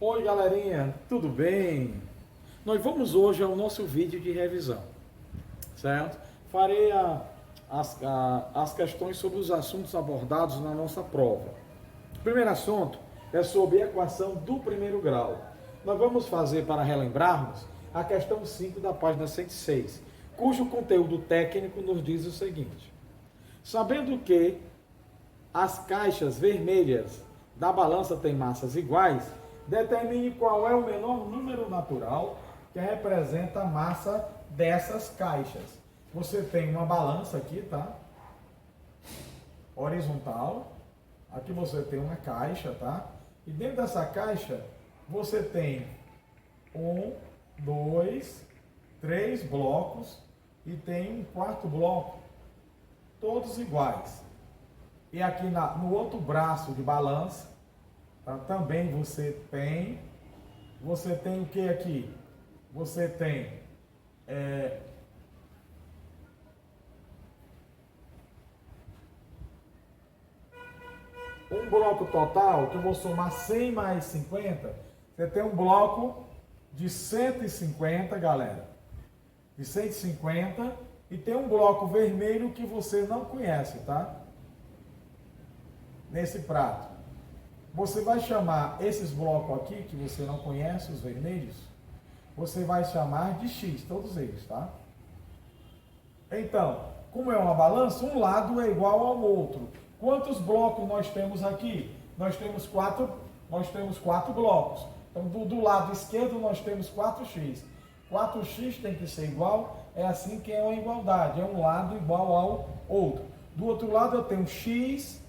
Oi galerinha, tudo bem? Nós vamos hoje ao nosso vídeo de revisão, certo? Farei as questões sobre os assuntos abordados na nossa prova. O primeiro assunto é sobre a equação do primeiro grau. Nós vamos fazer, para relembrarmos, a questão 5 da página 106, cujo conteúdo técnico nos diz o seguinte: sabendo que as caixas vermelhas da balança têm massas iguais, determine qual é o menor número natural que representa a massa dessas caixas. Você tem uma balança aqui, tá? Horizontal. Aqui você tem uma caixa, tá? E dentro dessa caixa você tem 1, 2, 3 blocos e tem um quarto bloco, todos iguais. E aqui no outro braço de balança, tá, também você tem o que aqui? Você tem um bloco total, que eu vou somar 100 mais 50, você tem um bloco de 150, galera, de 150, e tem um bloco vermelho que você não conhece, tá? Nesse prato. Você vai chamar esses blocos aqui, que você não conhece, os vermelhos, você vai chamar de X, todos eles, tá? Então, como é uma balança, um lado é igual ao outro. Quantos blocos nós temos aqui? Nós temos quatro blocos. Então, do lado esquerdo nós temos 4x. 4x tem que ser igual, é assim que é uma igualdade, é um lado igual ao outro. Do outro lado eu tenho x,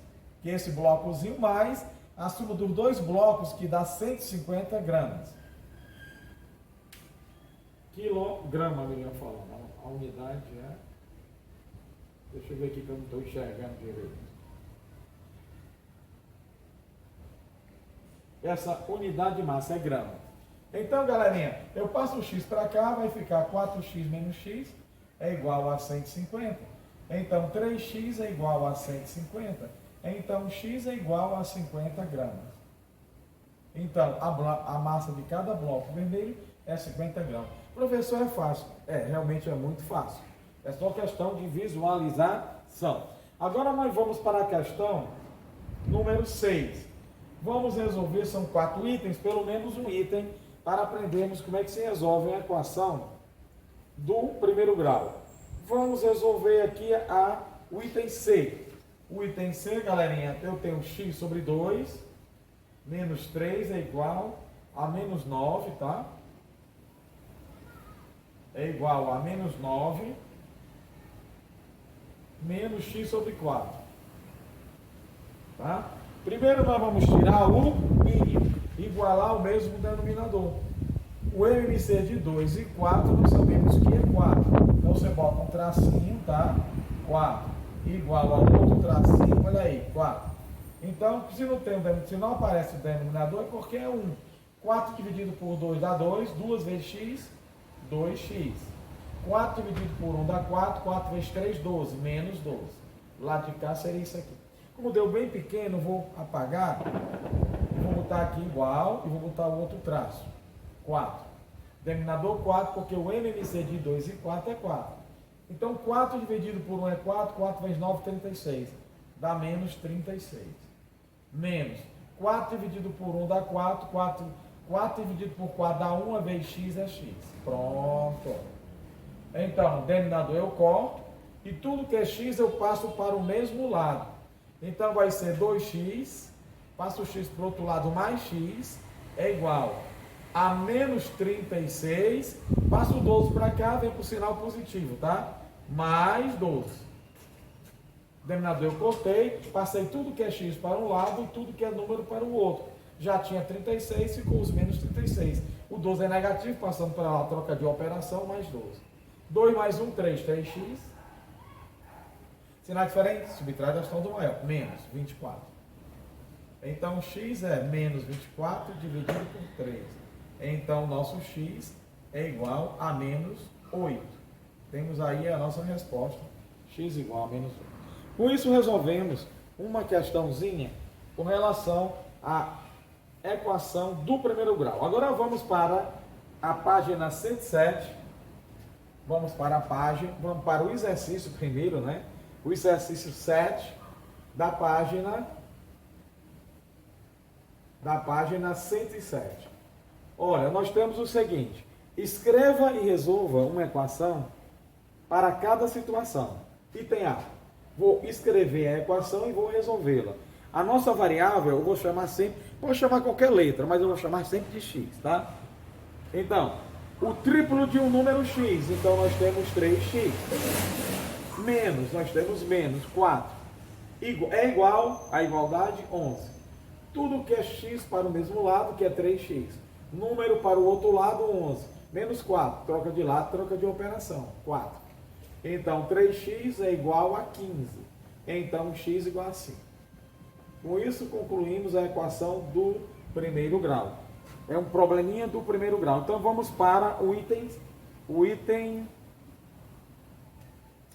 que é esse blocozinho, mais a soma dos dois blocos, que dá 150 gramas. Quilograma, melhor falando. A unidade é... Deixa eu ver aqui que eu não estou enxergando direito. Essa unidade de massa é grama. Então, galerinha, eu passo o x para cá, vai ficar 4x menos x é igual a 150. Então, 3x é igual a 150. Então, x é igual a 50 gramas. Então, a massa de cada bloco vermelho é 50 gramas. Professor, é fácil. Realmente é muito fácil. É só questão de visualização. Agora nós vamos para a questão número 6. Vamos resolver, são 4 itens, pelo menos um item, para aprendermos como é que se resolve a equação do primeiro grau. Vamos resolver aqui o item C. O item C, galerinha, eu tenho x sobre 2, menos 3 é igual a menos 9, tá? É igual a menos 9, menos x sobre 4. Tá? Primeiro nós vamos tirar o i, igualar o mesmo denominador. O MMC de 2 e 4, nós sabemos que é 4. Então você bota um tracinho, tá? 4. Igual a outro tracinho, olha aí, 4. Então, se não aparece o denominador, é porque é 1. 4 dividido por 2 dá 2, 2 vezes x, 2x. 4 dividido por 1 dá 4, 4 vezes 3, 12, menos 12. Do lado de cá seria isso aqui. Como deu bem pequeno, vou apagar, vou botar aqui igual e vou botar o outro traço, 4. Denominador 4, porque o MMC de 2 e 4 é 4. Então, 4 dividido por 1 é 4, 4 vezes 9, 36. Dá menos 36. Menos 4 dividido por 1 dá 4, 4 dividido por 4 dá 1, vezes x é x. Pronto. Então, denominador eu corto, e tudo que é x eu passo para o mesmo lado. Então, vai ser 2x, passo o x para o outro lado, mais x, é igual a menos 36, passo o 12 para cá, vem para o sinal positivo, tá? Mais 12. Denominador eu cortei, passei tudo que é x para um lado e tudo que é número para o outro. Já tinha 36, ficou os menos 36. O 12 é negativo, passando para lá, troca de operação, mais 12. 2 mais 1, 3, 3x. Sinal diferente, subtrai da questão do maior, menos 24. Então, x é menos 24 dividido por 3. Então, nosso x é igual a menos 8. Temos aí a nossa resposta, x igual a menos 8. Com isso, resolvemos uma questãozinha com relação a equação do primeiro grau. Agora vamos para a página 107. Vamos para a página, vamos para o exercício primeiro, né? O exercício 7 da página 107. Olha, nós temos o seguinte: escreva e resolva uma equação para cada situação. Item A. Vou escrever a equação e vou resolvê-la. A nossa variável, eu vou chamar sempre, vou chamar qualquer letra, mas eu vou chamar sempre de x, tá? Então, o triplo de um número x, então nós temos 3x. Menos, nós temos menos 4. É igual, a igualdade, 11. Tudo que é x para o mesmo lado, que é 3x. Número para o outro lado, 11. Menos 4, troca de lado, troca de operação, 4. Então, 3x é igual a 15. Então, x igual a 5. Com isso, concluímos a equação do primeiro grau. É um probleminha do primeiro grau. Então, vamos para o item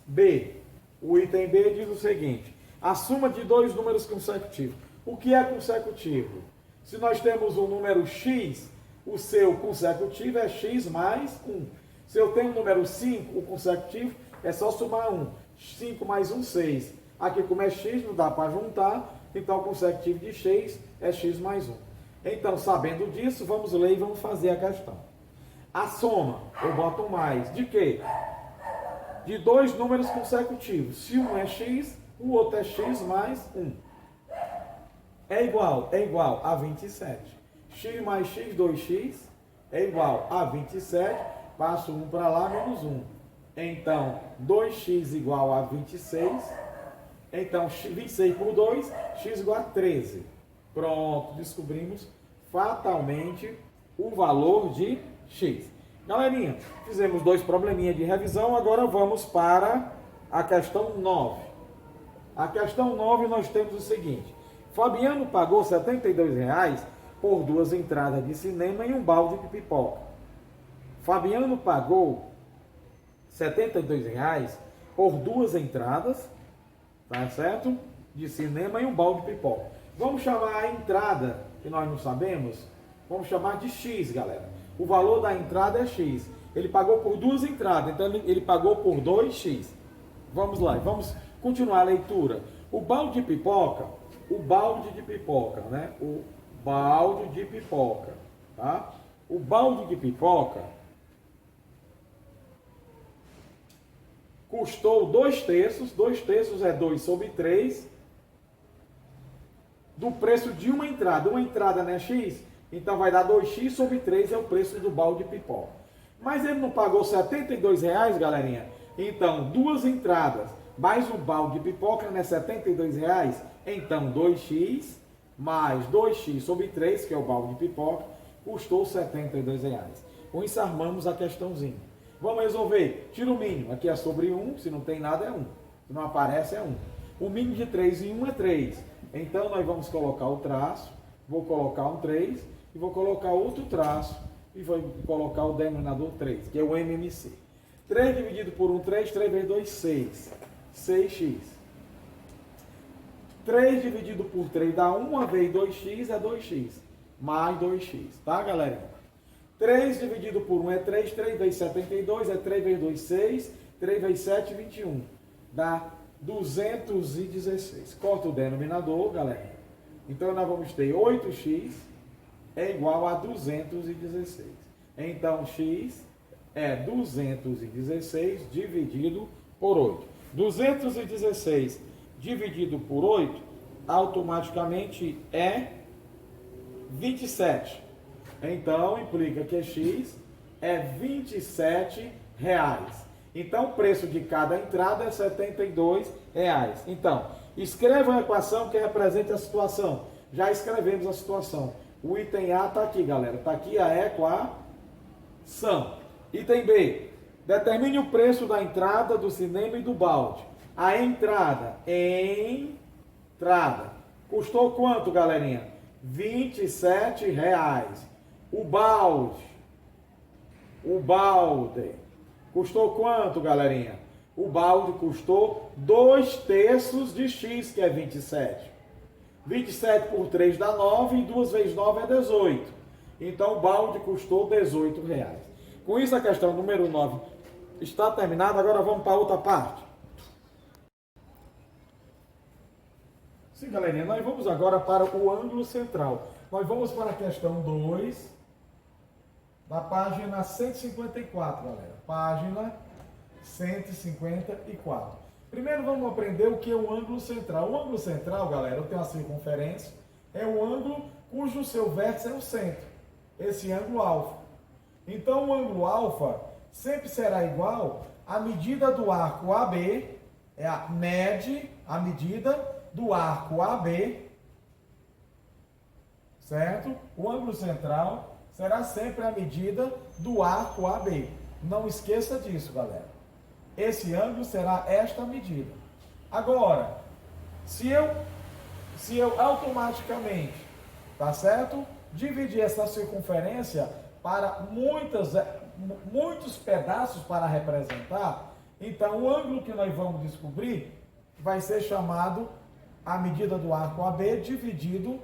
B. O item B diz o seguinte: a soma de dois números consecutivos. O que é consecutivo? Se nós temos um número x, o seu consecutivo é x mais 1. Se eu tenho o número 5, o consecutivo é só somar 1. 5 mais 1, 6. Aqui, como é x, não dá para juntar. Então, o consecutivo de x é x mais 1. Então, sabendo disso, vamos ler e vamos fazer a questão. A soma, eu boto mais, de quê? De dois números consecutivos. Se um é x, o outro é x mais 1. É igual a 27. X mais x, 2x, é igual a 27. Passo 1 para lá, menos 1. Então, 2x igual a 26. Então, 26 por 2, x igual a 13. Pronto, descobrimos fatalmente o valor de x. Galerinha, fizemos dois probleminhas de revisão, agora vamos para a questão 9. A questão 9 nós temos o seguinte: Fabiano pagou R$ 72 por 2 entradas de cinema e um balde de pipoca. Fabiano pagou R$ 72 por 2 entradas, tá certo? De cinema e um balde de pipoca. Vamos chamar a entrada, que nós não sabemos, vamos chamar de x, galera. O valor da entrada é x. Ele pagou por 2 entradas, então ele pagou por 2x. Vamos lá, vamos continuar a leitura. O balde de pipoca, né? O balde de pipoca, tá? O balde de pipoca custou 2/3, 2/3 é 2 sobre 3, do preço de uma entrada. Uma entrada não é x, então vai dar 2x sobre 3 é o preço do balde de pipoca. Mas ele não pagou R$ 72, galerinha? Então, 2 entradas mais o balde de pipoca não é R$ 72? Então, 2x mais 2x sobre 3, que é o balde de pipoca, custou R$ 72. Com isso, armamos a questãozinha. Vamos resolver. Tira o mínimo. Aqui é sobre 1. Se não tem nada, é 1. Se não aparece, é 1. O mínimo de 3 em 1 é 3. Então, nós vamos colocar o traço. Vou colocar um 3. E vou colocar outro traço. E vou colocar o denominador 3, que é o MMC. 3 dividido por 1, 3. 3 vezes 2, 6. 6x. 3 dividido por 3 dá 1 vezes 2x é 2x. Mais 2x. Tá, galera? 3 dividido por 1 é 3, 3 vezes 72, é 3 vezes 2, 6, 3 vezes 7, 21. Dá 216. Corta o denominador, galera. Então, nós vamos ter 8x é igual a 216. Então, x é 216 dividido por 8. 216 dividido por 8, automaticamente é 27. Então, implica que x é R$ 27. Então, o preço de cada entrada é R$ 72. Então, escreva uma equação que represente a situação. Já escrevemos a situação. O item A está aqui, galera. Está aqui a equação. Item B. Determine o preço da entrada, do cinema e do balde. A entrada. Custou quanto, galerinha? R$ 27. O balde custou quanto, galerinha? O balde custou 2/3 de x, que é 27. 27 por 3 dá 9 e 2 vezes 9 é 18. Então o balde custou R$18. Com isso a questão número 9 está terminada. Agora vamos para outra parte. Sim, galerinha, nós vamos agora para o ângulo central. Nós vamos para a questão 2, da página 154, galera. Página 154. Primeiro vamos aprender o que é o ângulo central. O ângulo central, galera, eu tenho a circunferência, é o ângulo cujo seu vértice é o centro. Esse ângulo alfa. Então o ângulo alfa sempre será igual à medida do arco AB, mede a medida do arco AB, certo? O ângulo central será sempre a medida do arco AB. Não esqueça disso, galera. Esse ângulo será esta medida. Agora, se eu automaticamente, tá certo? Dividir essa circunferência para muitos pedaços para representar, então o ângulo que nós vamos descobrir vai ser chamado a medida do arco AB dividido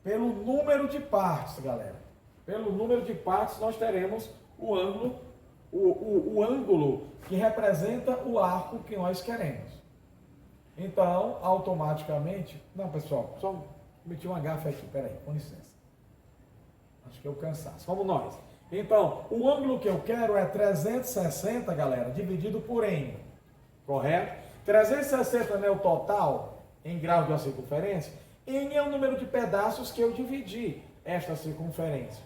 pelo número de partes, galera. Pelo número de partes nós teremos o ângulo, o ângulo que representa o arco que nós queremos. Então, automaticamente... Não, pessoal, só meti uma gafe aqui, peraí, com licença. Acho que eu cansaço. Vamos nós. Então, o ângulo que eu quero é 360, galera, dividido por N. Correto? 360 não é o total em graus de uma circunferência. N é o número de pedaços que eu dividi esta circunferência.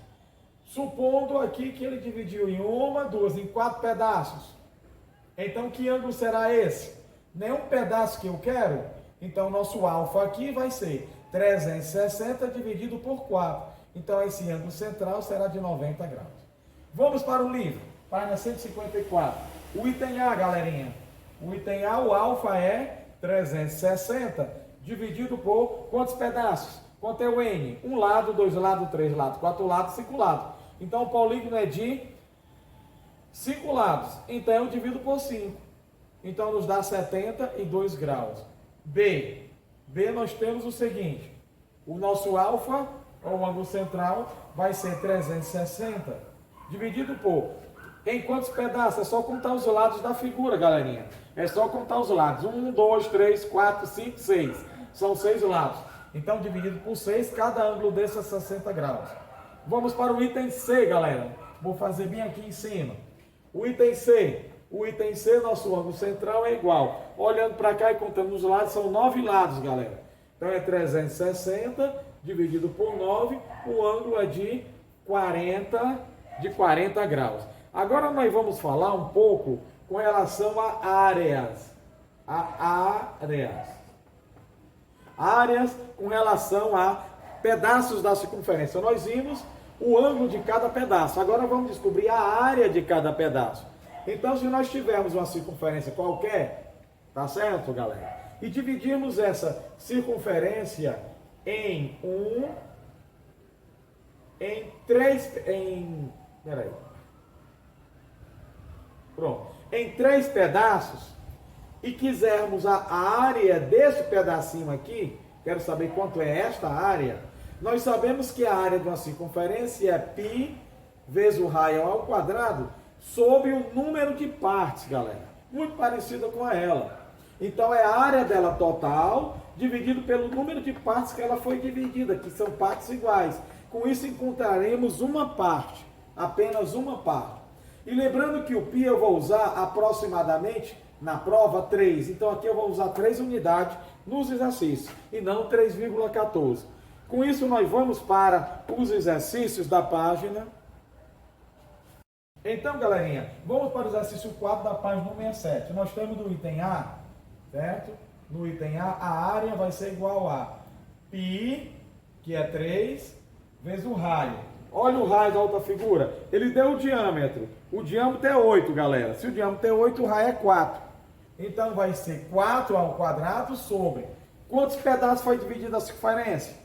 Supondo aqui que ele dividiu em 1, 2, em 4 pedaços. Então, que ângulo será esse? Nenhum pedaço que eu quero. Então, nosso alfa aqui vai ser 360 dividido por 4. Então, esse ângulo central será de 90 graus. Vamos para o livro, página 154. O item A, galerinha. O item A, o alfa é 360 dividido por quantos pedaços? Quanto é o N? 1 lado, 2 lados, 3 lados, 4 lados, 5 lados. Então, o polígono é de 5 lados. Então, eu divido por 5. Então, nos dá 72 graus. B, nós temos o seguinte. O nosso alfa, ou o ângulo central, vai ser 360 dividido por... Em quantos pedaços? É só contar os lados da figura, galerinha. É só contar os lados. 1, 2, 3, 4, 5, 6. São 6 lados. Então, dividido por 6, cada ângulo desse é 60 graus. Vamos para o item C, galera. Vou fazer bem aqui em cima. O item C, nosso ângulo central é igual. Olhando para cá e contando os lados, são 9 lados, galera. Então, é 360 dividido por 9. O ângulo é de 40 graus. Agora, nós vamos falar um pouco com relação a áreas. Áreas com relação a pedaços da circunferência. Nós vimos o ângulo de cada pedaço. Agora vamos descobrir a área de cada pedaço. Então, se nós tivermos uma circunferência qualquer, tá certo, galera? E dividirmos essa circunferência em três pedaços, e quisermos a área desse pedacinho aqui, quero saber quanto é esta área. Nós sabemos que a área de uma circunferência é π vezes o raio ao quadrado sobre o número de partes, galera. Muito parecida com ela. Então, é a área dela total dividido pelo número de partes que ela foi dividida, que são partes iguais. Com isso, encontraremos uma parte, apenas uma parte. E lembrando que o π eu vou usar aproximadamente, na prova, 3. Então, aqui eu vou usar 3 unidades nos exercícios, e não 3,14. Com isso, nós vamos para os exercícios da página. Então, galerinha, vamos para o exercício 4 da página 67. Nós temos no item A, certo? No item A área vai ser igual a π, que é 3, vezes o raio. Olha o raio da outra figura. Ele deu o diâmetro. O diâmetro é 8, galera. Se o diâmetro é 8, o raio é 4. Então, vai ser 4 ao quadrado sobre... Quantos pedaços foi dividido a circunferência?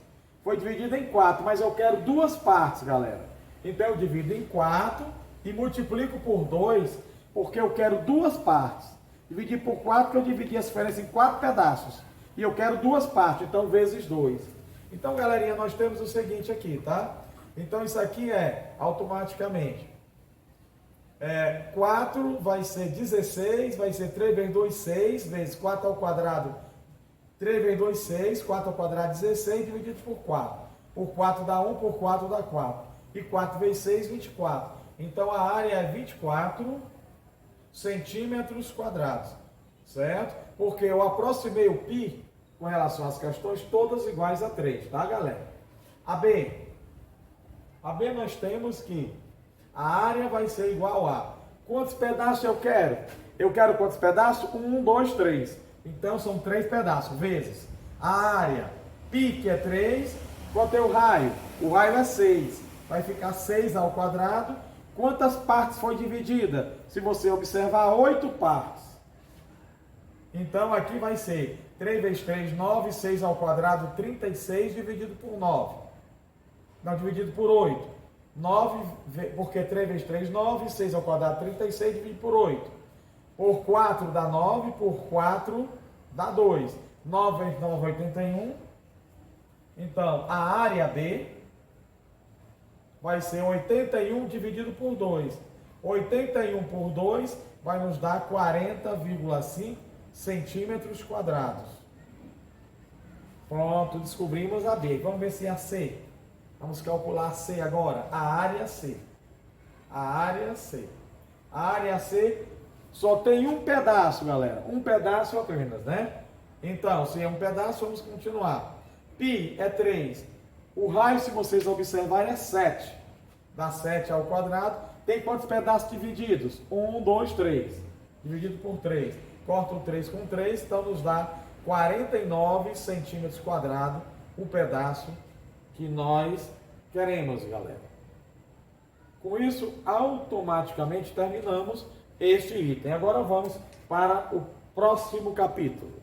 Foi dividido em 4, mas eu quero duas partes, galera. Então, eu divido em 4 e multiplico por 2, porque eu quero duas partes. Dividir por 4, porque eu dividi a circunferência em 4 pedaços. E eu quero duas partes, então, vezes 2. Então, galerinha, nós temos o seguinte aqui, tá? Então, isso aqui é automaticamente. 4 vai ser 16, vai ser 3 vezes 2, 6, vezes 4 ao quadrado, 3 vezes 2, 6, 4 ao quadrado, 16, dividido por 4. Por 4 dá 1, por 4 dá 4. E 4 vezes 6, 24. Então, a área é 24 centímetros quadrados, certo? Porque eu aproximei o π com relação às questões todas iguais a 3, tá, galera? A B nós temos que a área vai ser igual a quantos pedaços eu quero? Eu quero quantos pedaços? 1, 2, 3. Então são 3 pedaços, vezes a área, π que é 3, quanto é o raio? O raio é 6, vai ficar 6 ao quadrado. Quantas partes foi dividida? Se você observar, 8 partes. Então aqui vai ser 3 vezes 3, 9, 6 ao quadrado, 36, dividido por 9. Não, dividido por 8. 9, porque 3 vezes 3, 9, 6 ao quadrado, 36, dividido por 8. Por 4 dá 9, por 4 dá 2. 9 vezes 9, 81. Então, a área B vai ser 81 dividido por 2. 81 por 2 vai nos dar 40,5 centímetros quadrados. Pronto, descobrimos a B. Vamos ver se é a C. Vamos calcular a C agora. A área C. A área C. A área C só tem um pedaço, galera. Um pedaço apenas, né? Então, se é um pedaço, vamos continuar. Π é 3. O raio, se vocês observarem, é 7. Dá 7 ao quadrado. Tem quantos pedaços divididos? 1, 2, 3. Dividido por 3. Corta o 3 com 3, então nos dá 49 centímetros quadrados o pedaço que nós queremos, galera. Com isso, automaticamente terminamos este item. Agora vamos para o próximo capítulo.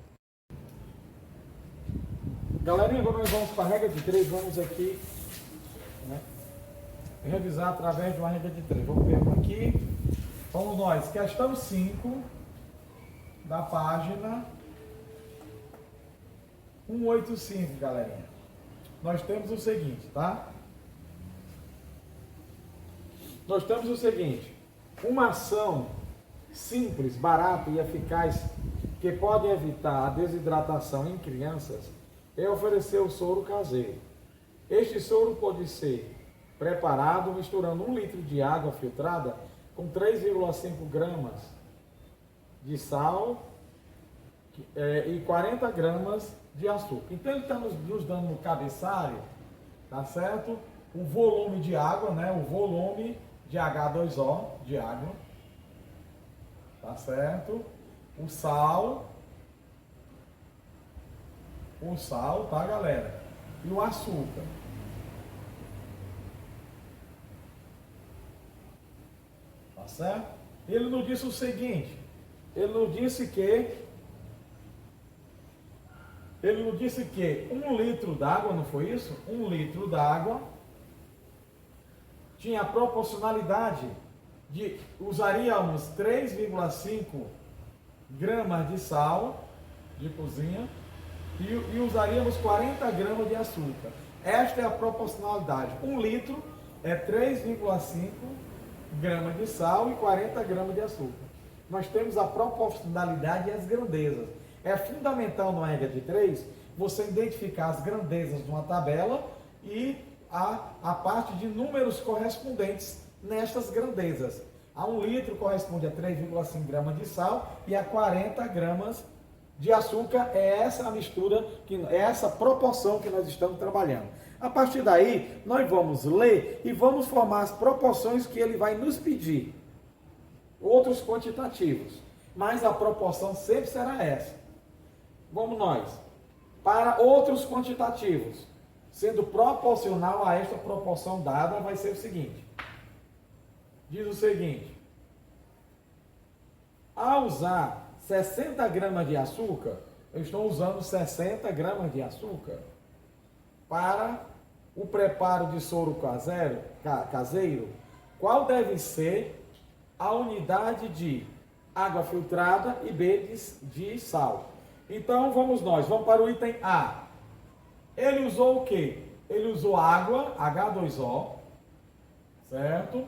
Galerinha, agora nós vamos para a regra de 3, vamos aqui, né, revisar através de uma regra de 3. Vamos ver aqui. Vamos nós, questão 5 da página 185, galerinha. Nós temos o seguinte, tá? Nós temos o seguinte: uma ação simples, barata e eficaz que pode evitar a desidratação em crianças é oferecer o soro caseiro. Este soro pode ser preparado misturando 1 litro de água filtrada com 3,5 gramas de sal e 40 gramas de açúcar. Então ele está nos dando no cabeçalho, tá certo? O volume de água, né? O volume de H2O, de água, tá certo? O sal, tá, galera? E o açúcar. Tá certo? Ele nos disse o seguinte, ele nos disse que 1 litro d'água, não foi isso? 1 litro d'água tinha a proporcionalidade de usaríamos 3,5 gramas de sal de cozinha e usaríamos 40 gramas de açúcar. Esta é a proporcionalidade. 1 litro é 3,5 gramas de sal e 40 gramas de açúcar. Nós temos a proporcionalidade e as grandezas. É fundamental na regra de 3 você identificar as grandezas de uma tabela e a parte de números correspondentes nestas grandezas. A 1 litro corresponde a 3,5 gramas de sal e a 40 gramas de açúcar. É essa a mistura, é essa proporção que nós estamos trabalhando. A partir daí, nós vamos ler e vamos formar as proporções que ele vai nos pedir. Outros quantitativos. Mas a proporção sempre será essa. Vamos nós. Para outros quantitativos, sendo proporcional a esta proporção dada, vai ser o seguinte. Diz o seguinte. Ao usar 60 gramas de açúcar, eu estou usando 60 gramas de açúcar para o preparo de soro caseiro, qual deve ser a unidade de água filtrada e B de sal? Então vamos para o item A. Ele usou o quê? Ele usou água, H2O, certo?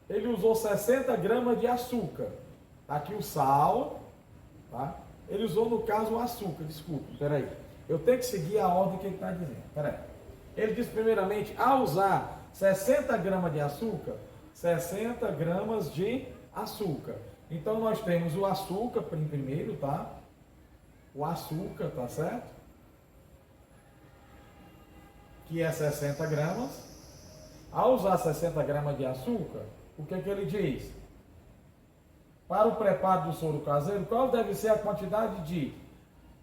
Ele usou 60 gramas de açúcar. Tá aqui o sal, tá? Ele usou, no caso, o açúcar, desculpa, peraí. Eu tenho que seguir a ordem que ele está dizendo, peraí. Ele diz, primeiramente, ao usar 60 gramas de açúcar, 60 gramas de açúcar. Então, nós temos o açúcar primeiro, tá? O açúcar, tá certo? Que é 60 gramas. Ao usar 60 gramas de açúcar, o que que ele diz? Para o preparo do soro caseiro, qual deve ser a quantidade de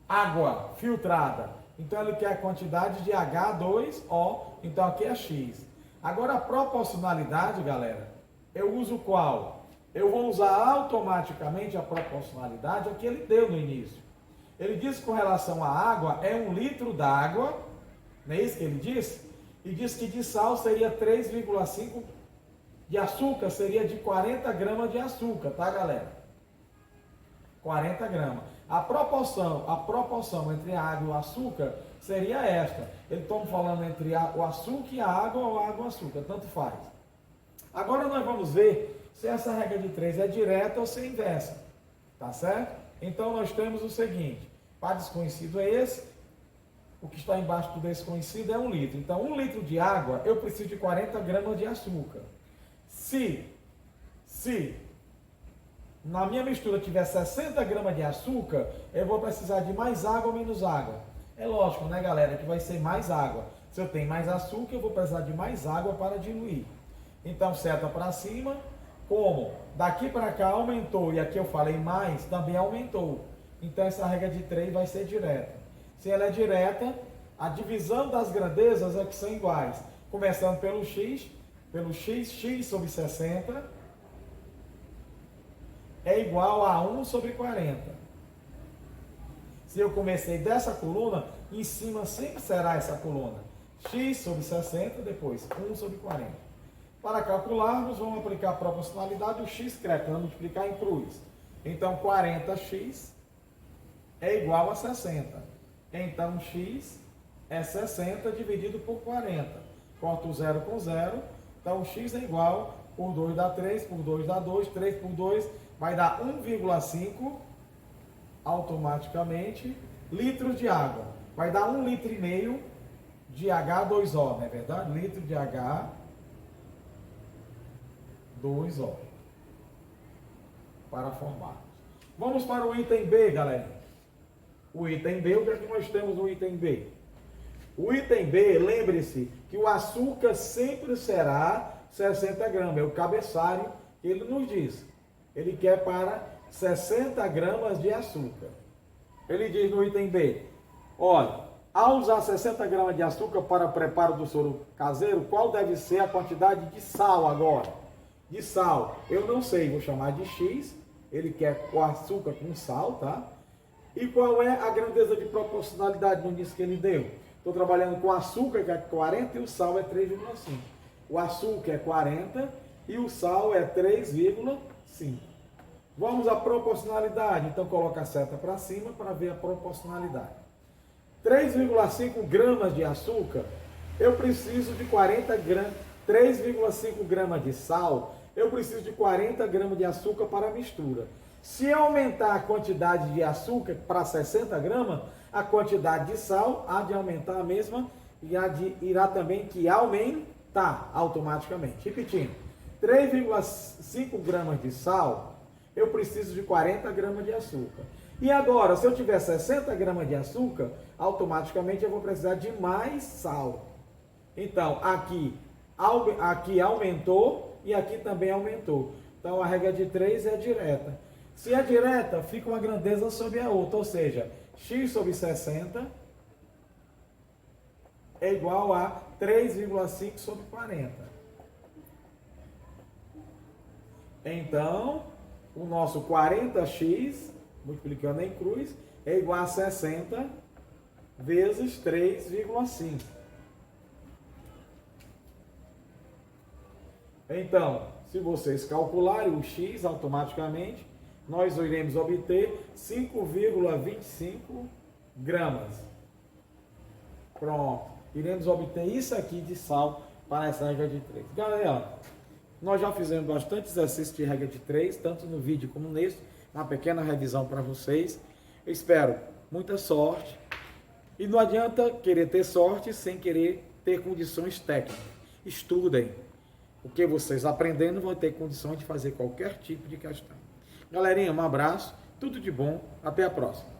água filtrada? Então, ele quer a quantidade de H2O, então aqui é X. Agora, a proporcionalidade, galera, eu uso qual? Eu vou usar automaticamente a proporcionalidade que ele deu no início. Ele disse com relação à água, é 1 litro d'água, não é isso que ele disse? E disse que de sal seria 3,5, de açúcar seria de 40 gramas de açúcar, tá, galera? 40 gramas. A proporção entre a água e o açúcar seria esta. Eles estão falando entre o açúcar e a água ou água e açúcar, tanto faz. Agora nós vamos ver se essa regra de 3 é direta ou se é inversa, tá certo? Então nós temos o seguinte, para desconhecido é esse, o que está embaixo do desconhecido é 1 litro. Então 1 litro de água, eu preciso de 40 gramas de açúcar. Se na minha mistura tiver 60 gramas de açúcar, eu vou precisar de mais água ou menos água? É lógico, né, galera, que vai ser mais água. Se eu tenho mais açúcar, eu vou precisar de mais água para diluir. Então, seta para cima, como daqui para cá aumentou e aqui eu falei mais, também aumentou. Então, essa regra de 3 vai ser direta. Se ela é direta, a divisão das grandezas é que são iguais. Começando pelo x sobre 60 é igual a 1 sobre 40. Se eu comecei dessa coluna, em cima sempre será essa coluna. X sobre 60, depois 1 sobre 40. Para calcularmos, vamos aplicar a proporcionalidade, o x cresce, vamos multiplicar em cruz. Então, 40x é igual a 60. Então, x é 60 dividido por 40. Corta o 0 com 0. Então, x é igual, por 2 dá 3, por 2 dá 2, 3 por 2 vai dar 1,5 automaticamente litros de água. Vai dar 1,5 litro de H2O, não é verdade? Litro de H2O. Para formar. Vamos para o item B, galera. O item B, o que é que nós temos no item B? O item B, lembre-se que o açúcar sempre será 60 gramas. É o cabeçalho que ele nos diz. Ele quer para 60 gramas de açúcar. Ele diz no item B, olha, ao usar 60 gramas de açúcar para o preparo do soro caseiro, qual deve ser a quantidade de sal agora? De sal, eu não sei, vou chamar de X, ele quer o açúcar com sal, tá? E qual é a grandeza de proporcionalidade no início que ele deu? Estou trabalhando com açúcar, que é 40, e o sal é 3,5. O açúcar é 40 e o sal é 3,5. Vamos à proporcionalidade. Então, coloca a seta para cima para ver a proporcionalidade. 3,5 gramas de açúcar, eu preciso de 40 gramas. 3,5 gramas de sal, eu preciso de 40 gramas de açúcar para a mistura. Se eu aumentar a quantidade de açúcar para 60 gramas, a quantidade de sal há de aumentar a mesma e irá também que aumentar automaticamente. Repetindo, 3,5 gramas de sal, eu preciso de 40 gramas de açúcar. E agora, se eu tiver 60 gramas de açúcar, automaticamente eu vou precisar de mais sal. Então, aqui aumentou e aqui também aumentou. Então, a regra de 3 é direta. Se é direta, fica uma grandeza sobre a outra, ou seja, x sobre 60 é igual a 3,5 sobre 40. Então, o nosso 40x, multiplicando em cruz, é igual a 60 vezes 3,5. Então, se vocês calcularem o x automaticamente, nós iremos obter 5,25 gramas. Pronto. Iremos obter isso aqui de sal para essa regra de 3. Galera, nós já fizemos bastante exercício de regra de 3, tanto no vídeo como nesse, uma pequena revisão para vocês. Eu espero muita sorte. E não adianta querer ter sorte sem querer ter condições técnicas. Estudem. Porque vocês aprendendo vão ter condições de fazer qualquer tipo de questão. Galerinha, um abraço, tudo de bom, até a próxima.